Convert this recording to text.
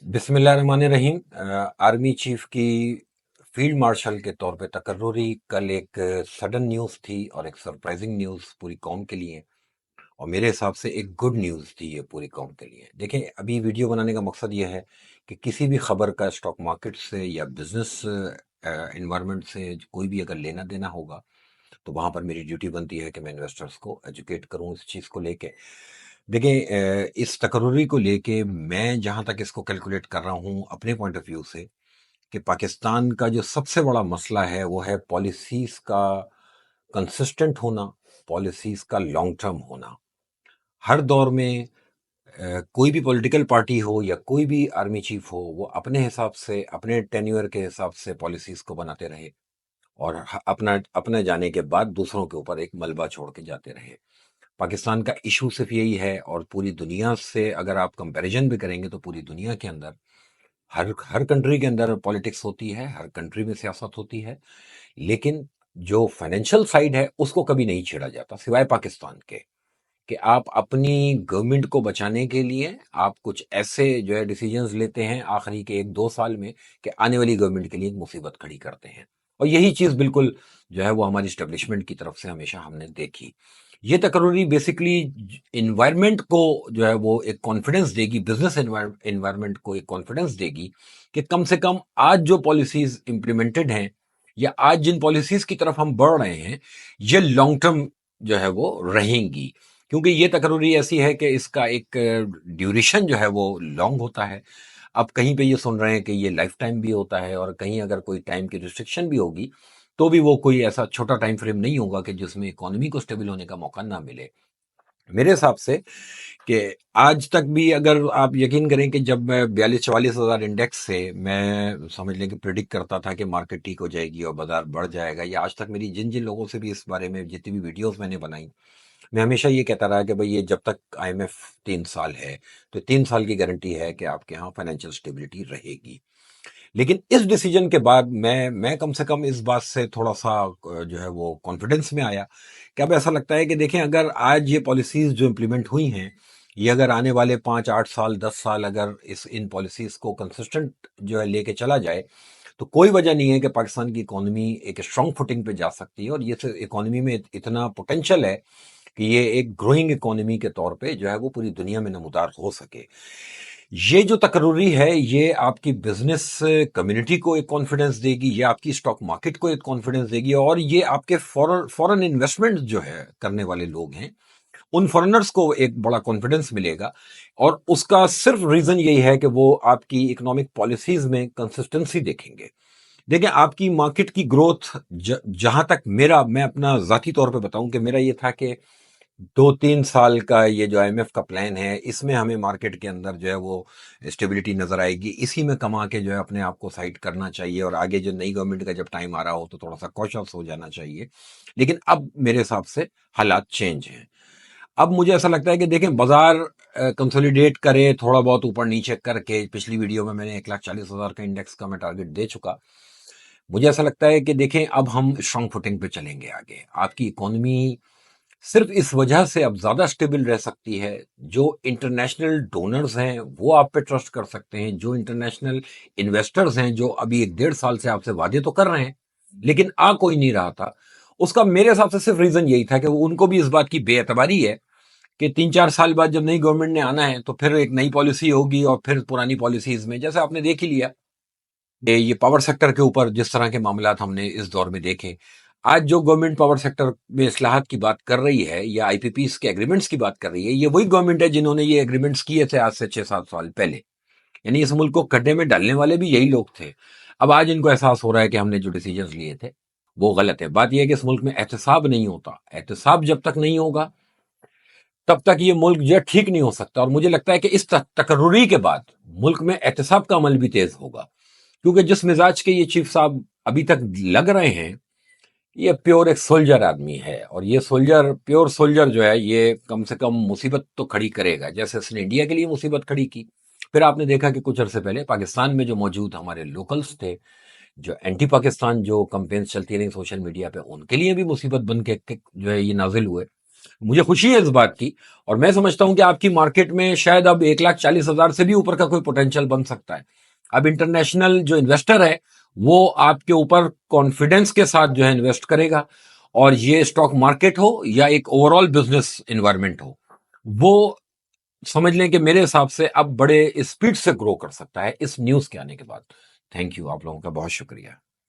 बिस्मिल्लाहिर्रहमानिर्रहीम। Army chief की field marshal के तौर पे तकर्रुरी कल एक सडन न्यूज़ थी और एक सरप्राइजिंग न्यूज़ पूरी कौम के लिए, और मेरे हिसाब से एक गुड न्यूज़ थी ये पूरी कौम के लिए। देखें, अभी वीडियो बनाने का मकसद ये है कि किसी भी खबर का स्टॉक मार्केट से या बिजनेस एनवायरनमेंट से कोई भी अगर लेना देना होगा तो वहाँ पर मेरी ड्यूटी बनती है कि मैं इन्वेस्टर्स को एजुकेट करूँ इस चीज़ को लेके। देखिए, इस तकर्रुरी को लेके मैं जहाँ तक इसको कैलकुलेट कर रहा हूँ अपने पॉइंट ऑफ व्यू से, कि पाकिस्तान का जो सबसे बड़ा मसला है वो है पॉलिसीज का कंसिस्टेंट होना, पॉलिसीज का लॉन्ग टर्म होना। हर दौर में कोई भी पॉलिटिकल पार्टी हो या कोई भी आर्मी चीफ हो, वो अपने हिसाब से, अपने टेन्योर के हिसाब से पॉलिसीज को बनाते रहे और अपना अपने जाने के बाद दूसरों के ऊपर एक मलबा छोड़ के जाते रहे। पाकिस्तान का इशू सिर्फ यही है, और पूरी दुनिया से अगर आप कंपैरिजन भी करेंगे तो पूरी दुनिया के अंदर हर हर कंट्री के अंदर पॉलिटिक्स होती है, हर कंट्री में सियासत होती है, लेकिन जो फाइनेंशियल साइड है उसको कभी नहीं छेड़ा जाता सिवाय पाकिस्तान के, कि आप अपनी गवर्नमेंट को बचाने के लिए आप कुछ ऐसे जो है डिसीजंस लेते हैं आखिरी के 1-2 साल में कि आने वाली गवर्नमेंट के लिए एक मुसीबत खड़ी करते हैं। और यही चीज़ बिल्कुल जो है वो हमारी स्टेब्लिशमेंट की तरफ से हमेशा हमने देखी। ये तकर्रुरी बेसिकली इन्वायरमेंट को जो है वो एक कॉन्फिडेंस देगी, बिजनेस इन्वायरमेंट को एक कॉन्फिडेंस देगी कि कम से कम आज जो पॉलिसीज इंप्लीमेंटेड हैं या आज जिन पॉलिसीज की तरफ हम बढ़ रहे हैं, ये लॉन्ग टर्म जो है वो रहेंगी। क्योंकि ये तकर्रुरी ऐसी है कि इसका एक ड्यूरेशन जो है वो लॉन्ग होता है। अब कहीं पे ये सुन रहे हैं कि ये लाइफ टाइम भी होता है, और कहीं अगर कोई टाइम की रिस्ट्रिक्शन भी होगी तो भी वो कोई ऐसा छोटा टाइम फ्रेम नहीं होगा कि जिसमें इकोनॉमी को स्टेबल होने का मौका ना मिले। मेरे हिसाब से कि आज तक भी अगर आप यकीन करें कि जब मैं 42-44 हज़ार इंडेक्स से मैं समझ लें कि प्रिडिक्ट करता था कि मार्केट ठीक हो जाएगी और बाजार बढ़ जाएगा, या आज तक मेरी जिन जिन लोगों से भी इस बारे में जितनी भी वीडियोस मैंने बनाई, मैं हमेशा ये कहता रहा कि भाई ये जब तक आईएमएफ 3 साल है तो 3 साल की गारंटी है कि आपके यहाँ फाइनेंशियल स्टेबिलिटी रहेगी। लेकिन इस डिसीजन के बाद मैं कम से कम इस बात से थोड़ा सा जो है वो कॉन्फिडेंस में आया कि अब ऐसा लगता है कि देखें, अगर आज ये पॉलिसीज जो इम्प्लीमेंट हुई हैं, ये अगर आने वाले 5-8 साल 10 साल अगर इन पॉलिसीज को कंसिस्टेंट जो है लेके चला जाए, तो कोई वजह नहीं है कि पाकिस्तान की इकोनॉमी एक स्ट्रांग फुटिंग पे जा सकती है। और ये इकोनॉमी में इतना पोटेंशियल है कि ये एक ग्रोइंग इकोनॉमी के तौर पे जो है वो पूरी दुनिया में नमूदार हो सके। ये जो तकर्रुरी है ये आपकी बिजनेस कम्युनिटी को एक कॉन्फिडेंस देगी, ये आपकी स्टॉक मार्केट को एक कॉन्फिडेंस देगी, और ये आपके फॉरेन इन्वेस्टमेंट जो है करने वाले लोग हैं उन फॉरेनर्स को एक बड़ा कॉन्फिडेंस मिलेगा। और उसका सिर्फ रीजन यही है कि वो आपकी इकोनॉमिक पॉलिसीज में कंसिस्टेंसी देखेंगे। देखिए, आपकी मार्केट की ग्रोथ जहां तक मैं अपना जाती तौर पे बताऊं कि मेरा ये था कि 2-3 साल का ये जो आईएमएफ का प्लान है, इसमें हमें मार्केट के अंदर जो है वो स्टेबिलिटी नजर आएगी, इसी में कमा के जो है अपने आप को साइड करना चाहिए, और आगे जो नई गवर्नमेंट का जब टाइम आ रहा हो तो थोड़ा सा कॉशियस हो जाना चाहिए। लेकिन अब मेरे हिसाब से हालात चेंज हैं। अब मुझे ऐसा लगता है कि देखें, बाजार कंसोलिडेट करे थोड़ा बहुत ऊपर नीचे करके, पिछली वीडियो में मैंने 1,40,000 का इंडेक्स का मैं टारगेट दे चुका। मुझे ऐसा लगता है कि देखें, अब हम स्ट्रांग फुटिंग पे चलेंगे आगे। आपकी इकोनॉमी सिर्फ इस वजह से अब ज्यादा स्टेबल रह सकती है, जो इंटरनेशनल डोनर्स हैं वो आप पे ट्रस्ट कर सकते हैं, जो इंटरनेशनल इन्वेस्टर्स हैं जो अभी 1-1.5 साल से आपसे वादे तो कर रहे हैं लेकिन आ कोई नहीं रहा था। उसका मेरे हिसाब से सिर्फ रीजन यही था कि उनको भी इस बात की बेएतबारी है कि 3-4 साल बाद जब नई गवर्नमेंट ने आना है तो फिर एक नई पॉलिसी होगी, और फिर पुरानी पॉलिसीज में जैसे आपने देख ही लिया ये पावर सेक्टर के ऊपर जिस तरह के मामलात हमने इस दौर में देखे। आज जो गवर्नमेंट पावर सेक्टर में इस्लाहात की बात कर रही है या आईपीपीस के एग्रीमेंट्स की बात कर रही है, ये वही गवर्नमेंट है जिन्होंने ये एग्रीमेंट्स किए थे आज से 6-7 साल पहले। यानी इस मुल्क को गड्ढे में डालने वाले भी यही लोग थे। अब आज इनको एहसास हो रहा है कि हमने जो डिसीजन लिए थे वो गलत है। बात यह है कि इस मुल्क में एहतसाब नहीं होता, एहतसाब जब तक नहीं होगा तब तक ये मुल्क जो है ठीक नहीं हो सकता। और मुझे लगता है कि इस तकर्रुरी के बाद मुल्क में एहतसाब का अमल भी तेज होगा, क्योंकि जिस मिजाज के ये चीफ साहब अभी तक लग रहे हैं, ये प्योर एक सोल्जर आदमी है, और ये सोल्जर, प्योर सोल्जर जो है ये कम से कम मुसीबत तो खड़ी करेगा, जैसे उसने इंडिया के लिए मुसीबत खड़ी की। फिर आपने देखा कि कुछ अरसे पहले पाकिस्तान में जो मौजूद हमारे लोकल्स थे, जो एंटी पाकिस्तान जो कंपेन्स चलती रही सोशल मीडिया पे, उनके लिए भी मुसीबत बन के जो है ये नाजिल हुए। مجھے خوشی ہے اس بات کی، اور میں سمجھتا ہوں کہ آپ کی مارکیٹ میں شاید اب 1,40,000 سے بھی اوپر کا کوئی پوٹینشیل بن سکتا ہے۔ اب انٹرنیشنل جو انویسٹر ہے وہ آپ کے اوپر کانفیڈنس کے ساتھ جو ہے انویسٹ کرے گا، اور یہ اسٹاک مارکیٹ ہو یا ایک اوور آل بزنس انوائرمنٹ ہو، وہ سمجھ لیں کہ میرے حساب سے اب بڑے اسپیڈ سے گرو کر سکتا ہے اس نیوز کے آنے کے بعد۔ تھینک یو، آپ لوگوں کا بہت شکریہ۔